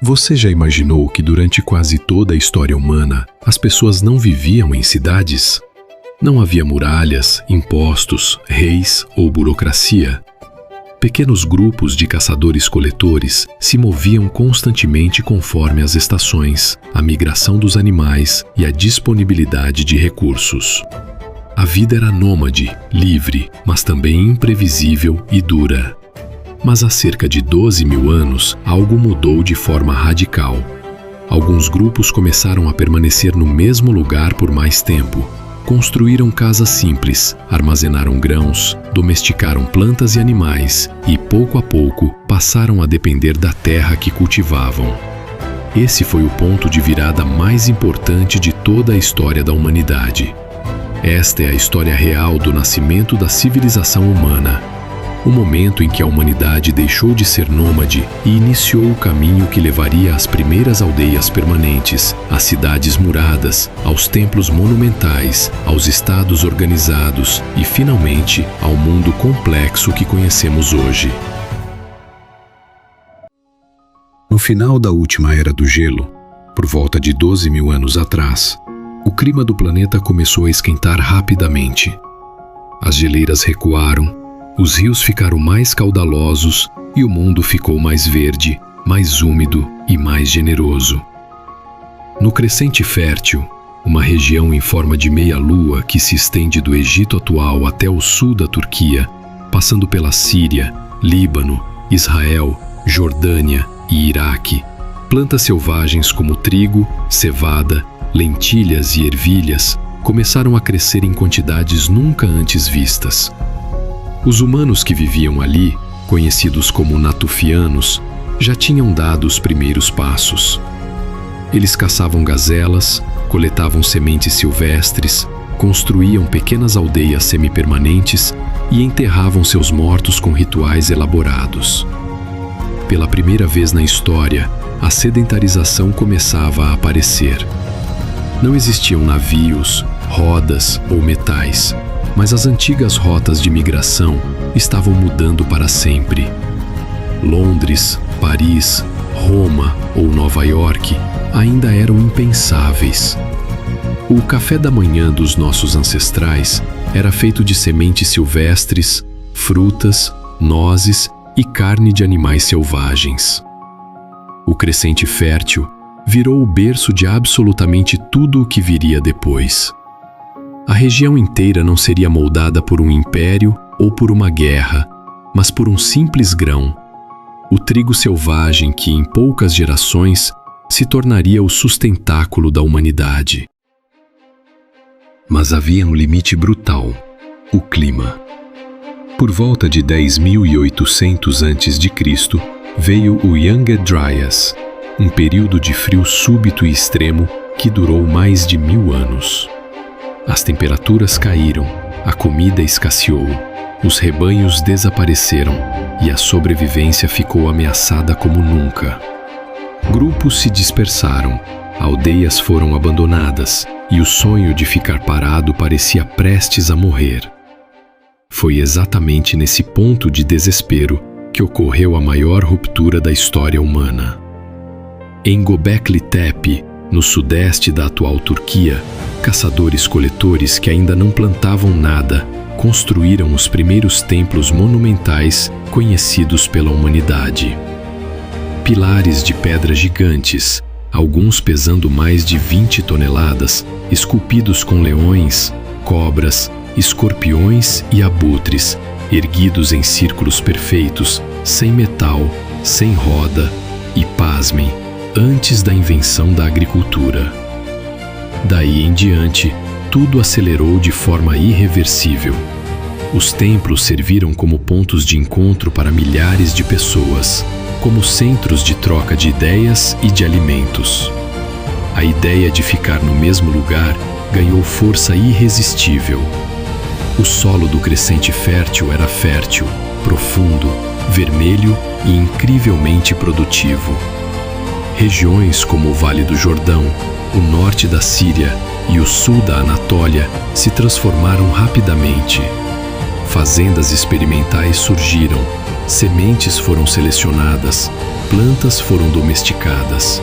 Você já imaginou que durante quase toda a história humana, as pessoas não viviam em cidades? Não havia muralhas, impostos, reis ou burocracia. Pequenos grupos de caçadores-coletores se moviam constantemente conforme as estações, a migração dos animais e a disponibilidade de recursos. A vida era nômade, livre, mas também imprevisível e dura. Mas há cerca de 12 mil anos, algo mudou de forma radical. Alguns grupos começaram a permanecer no mesmo lugar por mais tempo. Construíram casas simples, armazenaram grãos, domesticaram plantas e animais e, pouco a pouco, passaram a depender da terra que cultivavam. Esse foi o ponto de virada mais importante de toda a história da humanidade. Esta é a história real do nascimento da civilização humana. O momento em que a humanidade deixou de ser nômade e iniciou o caminho que levaria às primeiras aldeias permanentes, às cidades muradas, aos templos monumentais, aos estados organizados e, finalmente, ao mundo complexo que conhecemos hoje. No final da última era do gelo, por volta de 12 mil anos atrás, o clima do planeta começou a esquentar rapidamente. As geleiras recuaram, os rios ficaram mais caudalosos e o mundo ficou mais verde, mais úmido e mais generoso. No Crescente Fértil, uma região em forma de meia-lua que se estende do Egito atual até o sul da Turquia, passando pela Síria, Líbano, Israel, Jordânia e Iraque, plantas selvagens como trigo, cevada, lentilhas e ervilhas começaram a crescer em quantidades nunca antes vistas. Os humanos que viviam ali, conhecidos como natufianos, já tinham dado os primeiros passos. Eles caçavam gazelas, coletavam sementes silvestres, construíam pequenas aldeias semipermanentes e enterravam seus mortos com rituais elaborados. Pela primeira vez na história, a sedentarização começava a aparecer. Não existiam navios, rodas ou metais, mas as antigas rotas de migração estavam mudando para sempre. Londres, Paris, Roma ou Nova York ainda eram impensáveis. O café da manhã dos nossos ancestrais era feito de sementes silvestres, frutas, nozes e carne de animais selvagens. O Crescente Fértil virou o berço de absolutamente tudo o que viria depois. A região inteira não seria moldada por um império ou por uma guerra, mas por um simples grão, o trigo selvagem que, em poucas gerações, se tornaria o sustentáculo da humanidade. Mas havia um limite brutal: o clima. Por volta de 10.800 a.C., veio o Younger Dryas, um período de frio súbito e extremo que durou mais de 1000 anos. As temperaturas caíram, a comida escasseou, os rebanhos desapareceram e a sobrevivência ficou ameaçada como nunca. Grupos se dispersaram, aldeias foram abandonadas e o sonho de ficar parado parecia prestes a morrer. Foi exatamente nesse ponto de desespero que ocorreu a maior ruptura da história humana. Em Göbekli Tepe, no sudeste da atual Turquia, caçadores-coletores que ainda não plantavam nada construíram os primeiros templos monumentais conhecidos pela humanidade. Pilares de pedra gigantes, alguns pesando mais de 20 toneladas, esculpidos com leões, cobras, escorpiões e abutres, erguidos em círculos perfeitos, sem metal, sem roda e, pasmem, antes da invenção da agricultura. Daí em diante, tudo acelerou de forma irreversível. Os templos serviram como pontos de encontro para milhares de pessoas, como centros de troca de ideias e de alimentos. A ideia de ficar no mesmo lugar ganhou força irresistível. O solo do Crescente Fértil era fértil, profundo, vermelho e incrivelmente produtivo. Regiões como o Vale do Jordão, o norte da Síria e o sul da Anatólia se transformaram rapidamente. Fazendas experimentais surgiram, Sementes foram selecionadas, plantas foram domesticadas.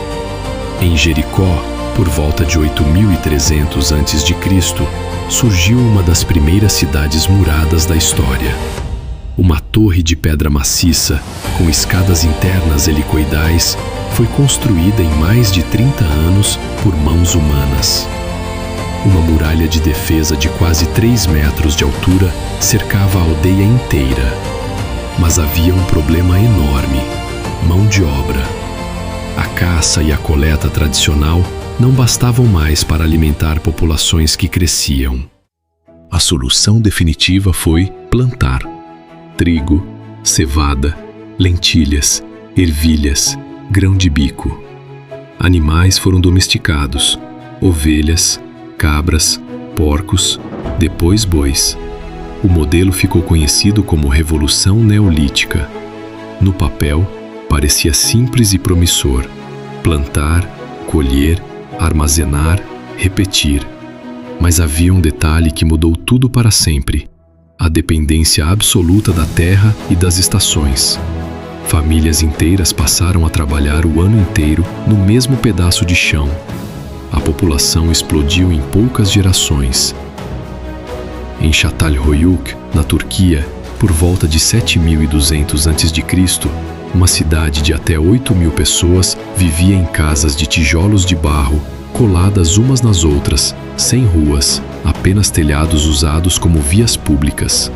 Em Jericó, por volta de 8.300 a.C., surgiu uma das primeiras cidades muradas da história. Uma torre de pedra maciça, com escadas internas helicoidais, foi construída em mais de 30 anos por mãos humanas. Uma muralha de defesa de quase 3 metros de altura cercava a aldeia inteira. Mas havia um problema enorme: mão de obra. A caça e a coleta tradicional não bastavam mais para alimentar populações que cresciam. A solução definitiva foi plantar. Trigo, cevada, lentilhas, ervilhas, grão de bico. Animais foram domesticados: ovelhas, cabras, porcos, depois bois. O modelo ficou conhecido como Revolução Neolítica. No papel, parecia simples e promissor: plantar, colher, armazenar, repetir. Mas havia um detalhe que mudou tudo para sempre: a dependência absoluta da terra e das estações. Famílias inteiras passaram a trabalhar o ano inteiro no mesmo pedaço de chão. A população explodiu em poucas gerações. Em Çatalhöyük, na Turquia, por volta de 7.200 a.C., uma cidade de até 8.000 pessoas vivia em casas de tijolos de barro, coladas umas nas outras, sem ruas, apenas telhados usados como vias públicas.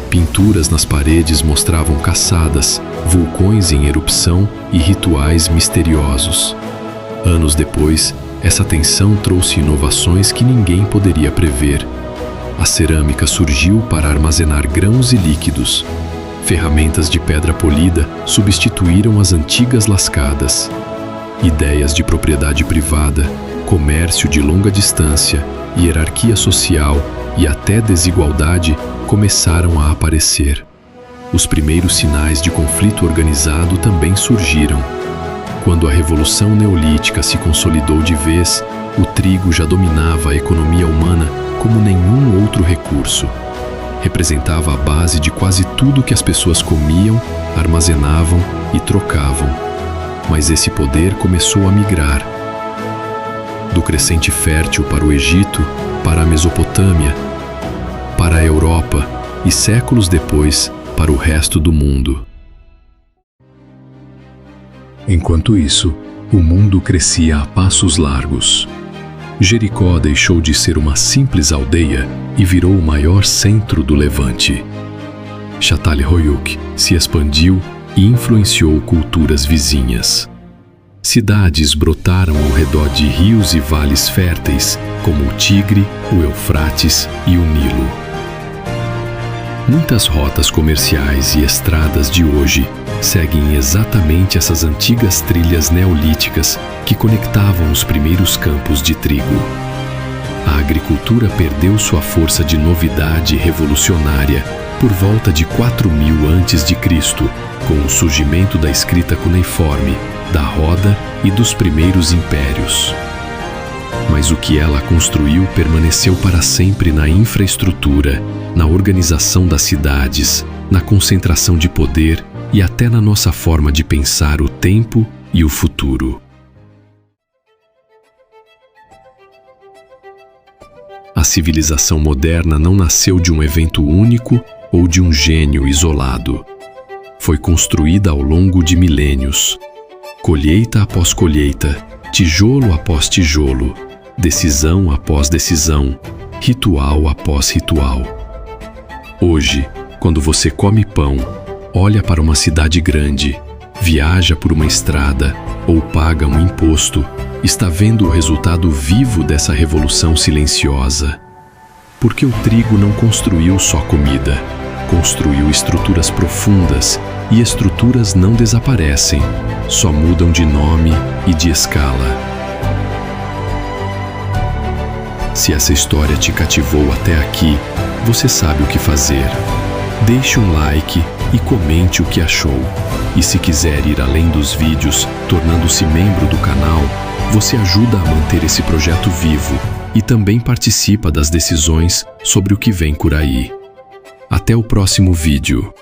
Pinturas nas paredes mostravam caçadas, vulcões em erupção e rituais misteriosos. Anos depois, essa tensão trouxe inovações que ninguém poderia prever. A cerâmica surgiu para armazenar grãos e líquidos. Ferramentas de pedra polida substituíram as antigas lascadas. Ideias de propriedade privada, comércio de longa distância, hierarquia social e até desigualdade começaram a aparecer. Os primeiros sinais de conflito organizado também surgiram. Quando a Revolução Neolítica se consolidou de vez, o trigo já dominava a economia humana como nenhum outro recurso. Representava a base de quase tudo que as pessoas comiam, armazenavam e trocavam. Mas esse poder começou a migrar. Do crescente fértil para o Egito, para a Mesopotâmia, para a Europa e séculos depois para o resto do mundo. Enquanto isso, o mundo crescia a passos largos. Jericó deixou de ser uma simples aldeia e virou o maior centro do Levante. Çatalhöyük se expandiu e influenciou culturas vizinhas. Cidades brotaram ao redor de rios e vales férteis, como o Tigre, o Eufrates e o Nilo. Muitas rotas comerciais e estradas de hoje seguem exatamente essas antigas trilhas neolíticas que conectavam os primeiros campos de trigo. A agricultura perdeu sua força de novidade revolucionária por volta de 4.000 a.C., com o surgimento da escrita cuneiforme, da roda e dos primeiros impérios. Mas o que ela construiu permaneceu para sempre na infraestrutura, na organização das cidades, na concentração de poder e até na nossa forma de pensar o tempo e o futuro. A civilização moderna não nasceu de um evento único ou de um gênio isolado. Foi construída ao longo de milênios. Colheita após colheita, tijolo após tijolo, decisão após decisão, ritual após ritual. Hoje, quando você come pão, olha para uma cidade grande, viaja por uma estrada ou paga um imposto, está vendo o resultado vivo dessa revolução silenciosa. Porque o trigo não construiu só comida, construiu estruturas profundas, e estruturas não desaparecem, só mudam de nome e de escala. Se essa história te cativou até aqui, você sabe o que fazer. Deixe um like e comente o que achou. E se quiser ir além dos vídeos, tornando-se membro do canal, você ajuda a manter esse projeto vivo e também participa das decisões sobre o que vem por aí. Até o próximo vídeo.